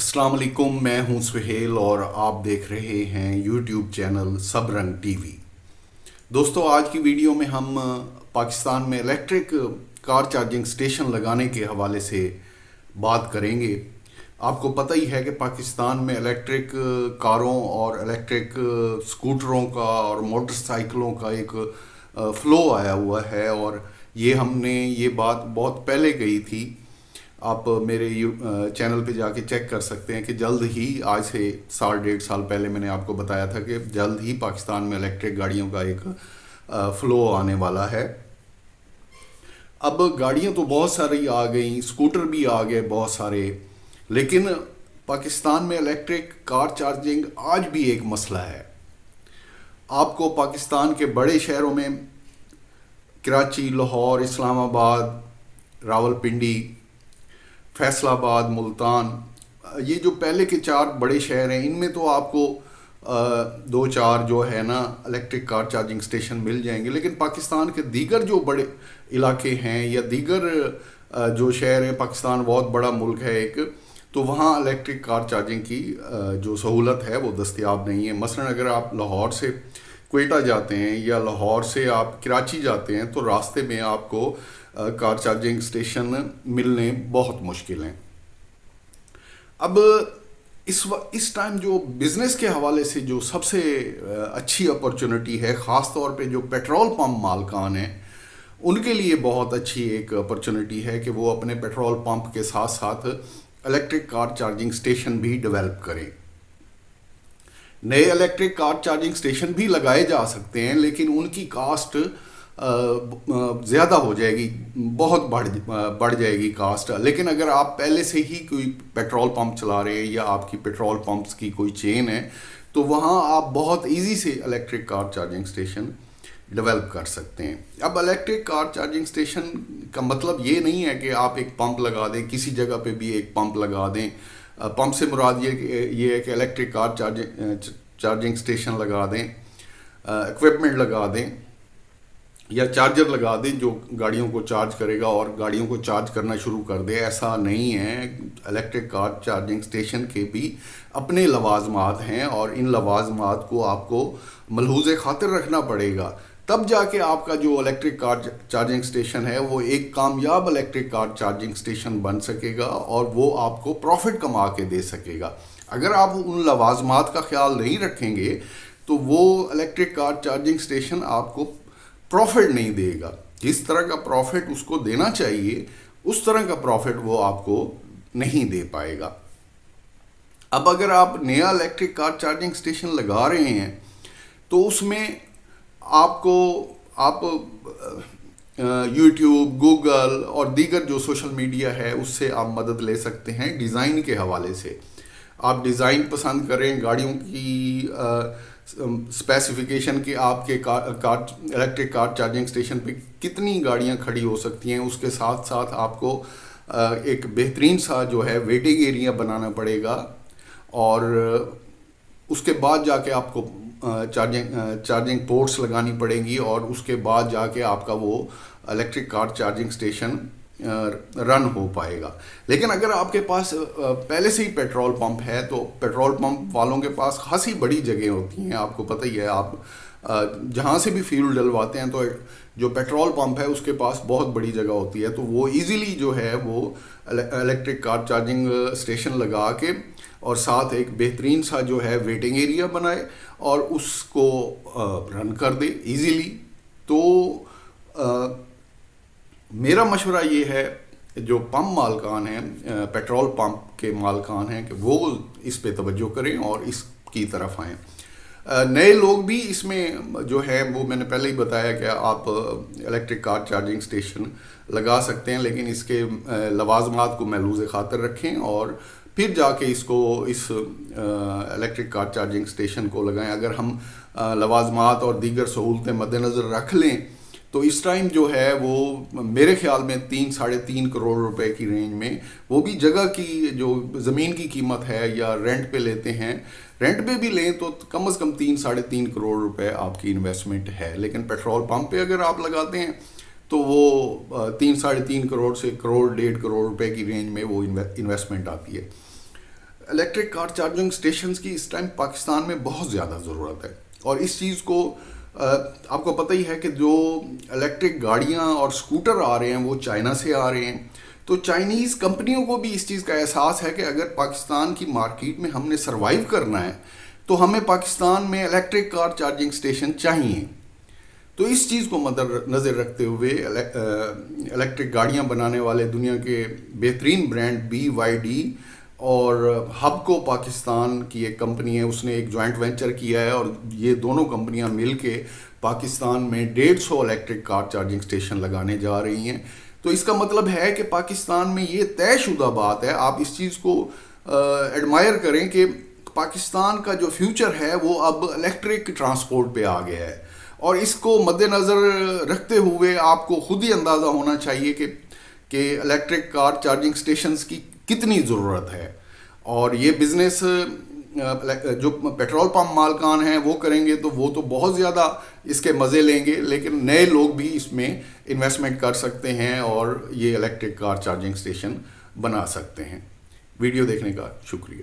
السلام علیکم، میں ہوں سہیل اور آپ دیکھ رہے ہیں یوٹیوب چینل سب رنگ ٹی وی۔ دوستو، آج کی ویڈیو میں ہم پاکستان میں الیکٹرک کار چارجنگ سٹیشن لگانے کے حوالے سے بات کریں گے۔ آپ کو پتہ ہی ہے کہ پاکستان میں الیکٹرک کاروں اور الیکٹرک سکوٹروں کا اور موٹر سائیکلوں کا ایک فلو آیا ہوا ہے، اور ہم نے یہ بات بہت پہلے کہی تھی۔ آپ میرے چینل پہ جا کے چیک کر سکتے ہیں کہ جلد ہی، آج سے سال ڈیڑھ سال پہلے میں نے آپ کو بتایا تھا کہ جلد ہی پاکستان میں الیکٹرک گاڑیوں کا ایک فلو آنے والا ہے۔ اب گاڑیاں تو بہت ساری آ گئیں، اسکوٹر بھی آ گئے بہت سارے، لیکن پاکستان میں الیکٹرک کار چارجنگ آج بھی ایک مسئلہ ہے۔ آپ کو پاکستان کے بڑے شہروں میں کراچی، لاہور، اسلام آباد، راولپنڈی، فیصل آباد، ملتان، یہ جو پہلے کے 4 بڑے شہر ہیں، ان میں تو آپ کو 2-4 جو ہے نا الیکٹرک کار چارجنگ سٹیشن مل جائیں گے، لیکن پاکستان کے دیگر جو بڑے علاقے ہیں یا دیگر جو شہر ہیں، پاکستان بہت بڑا ملک ہے ایک، تو وہاں الیکٹرک کار چارجنگ کی جو سہولت ہے وہ دستیاب نہیں ہے۔ مثلا اگر آپ لاہور سے کوئٹہ جاتے ہیں یا لاہور سے آپ کراچی جاتے ہیں تو راستے میں آپ کو کار چارجنگ سٹیشن ملنے بہت مشکل ہیں۔ اب اس ٹائم جو بزنس کے حوالے سے جو سب سے اچھی اپرچونٹی ہے، خاص طور پہ جو پیٹرول پمپ مالکان ہیں، ان کے لیے بہت اچھی ایک اپرچونٹی ہے کہ وہ اپنے پیٹرول پمپ کے ساتھ ساتھ الیکٹرک کار چارجنگ سٹیشن بھی ڈیولپ کریں۔ نئے الیکٹرک کار چارجنگ سٹیشن بھی لگائے جا سکتے ہیں، لیکن ان کی کاسٹ زیادہ ہو جائے گی، بہت بڑھ جائے گی کاسٹ۔ لیکن اگر آپ پہلے سے ہی کوئی پیٹرول پمپ چلا رہے ہیں یا آپ کی پیٹرول پمپس کی کوئی چین ہے، تو وہاں آپ بہت ایزی سے electric car charging station develop کر سکتے ہیں۔ اب الیکٹرک کار چارجنگ سٹیشن کا مطلب یہ نہیں ہے کہ آپ ایک پمپ لگا دیں، کسی جگہ پہ بھی ایک پمپ لگا دیں۔ پمپ سے مراد یہ ہے کہ الیکٹرک کار چارجنگ سٹیشن لگا دیں، ایکوپمنٹ لگا دیں یا چارجر لگا دیں جو گاڑیوں کو چارج کرے گا اور گاڑیوں کو چارج کرنا شروع کر دے۔ ایسا نہیں ہے۔ الیکٹرک کار چارجنگ سٹیشن کے بھی اپنے لوازمات ہیں، اور ان لوازمات کو آپ کو ملحوظ خاطر رکھنا پڑے گا، تب جا کے آپ کا جو الیکٹرک کار چارجنگ سٹیشن ہے وہ ایک کامیاب الیکٹرک کار چارجنگ سٹیشن بن سکے گا اور وہ آپ کو پروفٹ کما کے دے سکے گا۔ اگر آپ ان لوازمات کا خیال نہیں رکھیں گے تو وہ الیکٹرک کار چارجنگ سٹیشن آپ کو پروفٹ نہیں دے گا۔ جس طرح کا پروفٹ اس کو دینا چاہیے، اس طرح کا پروفٹ وہ آپ کو نہیں دے پائے گا۔ اب اگر آپ نیا الیکٹرک کار چارجنگ سٹیشن لگا رہے ہیں تو اس میں آپ یوٹیوب، گوگل اور دیگر جو سوشل میڈیا ہے اس سے آپ مدد لے سکتے ہیں ڈیزائن کے حوالے سے۔ آپ ڈیزائن پسند کریں گاڑیوں کی اسپیسیفیکیشن کہ آپ کے الیکٹرک کار چارجنگ سٹیشن پہ کتنی گاڑیاں کھڑی ہو سکتی ہیں، اس کے ساتھ ساتھ آپ کو ایک بہترین سا جو ہے ویٹنگ ایریا بنانا پڑے گا، اور اس کے بعد جا کے آپ کو چارجنگ پورٹس لگانی پڑیں گی، اور اس کے بعد جا کے آپ کا وہ الیکٹرک کار چارجنگ سٹیشن رن ہو پائے گا۔ لیکن اگر آپ کے پاس پہلے سے ہی پیٹرول پمپ ہے تو پیٹرول پمپ والوں کے پاس خاصی بڑی جگہ ہوتی ہیں، آپ کو پتہ ہی ہے، آپ جہاں سے بھی فیول ڈلواتے ہیں تو جو پیٹرول پمپ ہے اس کے پاس بہت بڑی جگہ ہوتی ہے، تو وہ ایزیلی جو ہے وہ الیکٹرک کار چارجنگ سٹیشن لگا کے اور ساتھ ایک بہترین سا جو ہے ویٹنگ ایریا بنائے اور اس کو رن کر دے ایزیلی۔ تو میرا مشورہ یہ ہے جو پمپ مالکان ہیں، پیٹرول پمپ کے مالکان ہیں، کہ وہ اس پہ توجہ کریں اور اس کی طرف آئیں۔ نئے لوگ بھی اس میں جو ہے وہ میں نے پہلے ہی بتایا کہ آپ الیکٹرک کار چارجنگ سٹیشن لگا سکتے ہیں، لیکن اس کے لوازمات کو محفوظ خاطر رکھیں اور پھر جا کے اس الیکٹرک کار چارجنگ سٹیشن کو لگائیں۔ اگر ہم لوازمات اور دیگر سہولتیں مد نظر رکھ لیں تو اس ٹائم جو ہے وہ میرے خیال میں 3-3.5 کروڑ روپے کی رینج میں، وہ بھی جگہ کی جو زمین کی قیمت ہے یا رینٹ پہ لیتے ہیں، رینٹ پہ بھی لیں تو کم از کم 3-3.5 کروڑ روپے آپ کی انویسٹمنٹ ہے، لیکن پیٹرول پمپ پہ اگر آپ لگاتے ہیں تو وہ 3-3.5 کروڑ سے 1-1.5 کروڑ روپے کی رینج میں وہ انویسٹمنٹ آتی ہے۔ الیکٹرک کار چارجنگ سٹیشنز کی اس ٹائم پاکستان میں بہت زیادہ ضرورت ہے، اور اس چیز کو آپ کو پتہ ہی ہے کہ جو الیکٹرک گاڑیاں اور سکوٹر آ رہے ہیں وہ چائنا سے آ رہے ہیں، تو چائنیز کمپنیوں کو بھی اس چیز کا احساس ہے کہ اگر پاکستان کی مارکیٹ میں ہم نے سروائیو کرنا ہے تو ہمیں پاکستان میں الیکٹرک کار چارجنگ سٹیشن چاہیے۔ تو اس چیز کو مد نظر رکھتے ہوئے الیکٹرک گاڑیاں بنانے والے دنیا کے بہترین برانڈ BYD اور ہب کو پاکستان کی ایک کمپنی ہے، اس نے ایک جوائنٹ وینچر کیا ہے، اور یہ دونوں کمپنیاں مل کے پاکستان میں 150 الیکٹرک کار چارجنگ سٹیشن لگانے جا رہی ہیں۔ تو اس کا مطلب ہے کہ پاکستان میں یہ طے شدہ بات ہے، آپ اس چیز کو ایڈمائر کریں کہ پاکستان کا جو فیوچر ہے وہ اب الیکٹرک ٹرانسپورٹ پہ آ گیا ہے، اور اس کو مد نظر رکھتے ہوئے آپ کو خود ہی اندازہ ہونا چاہیے کہ الیکٹرک کار چارجنگ سٹیشنز کی کتنی ضرورت ہے، اور یہ بزنس جو پیٹرول پمپ مالکان ہیں وہ کریں گے تو وہ تو بہت زیادہ اس کے مزے لیں گے، لیکن نئے لوگ بھی اس میں انویسٹمنٹ کر سکتے ہیں اور یہ الیکٹرک کار چارجنگ سٹیشن بنا سکتے ہیں۔ ویڈیو دیکھنے کا شکریہ۔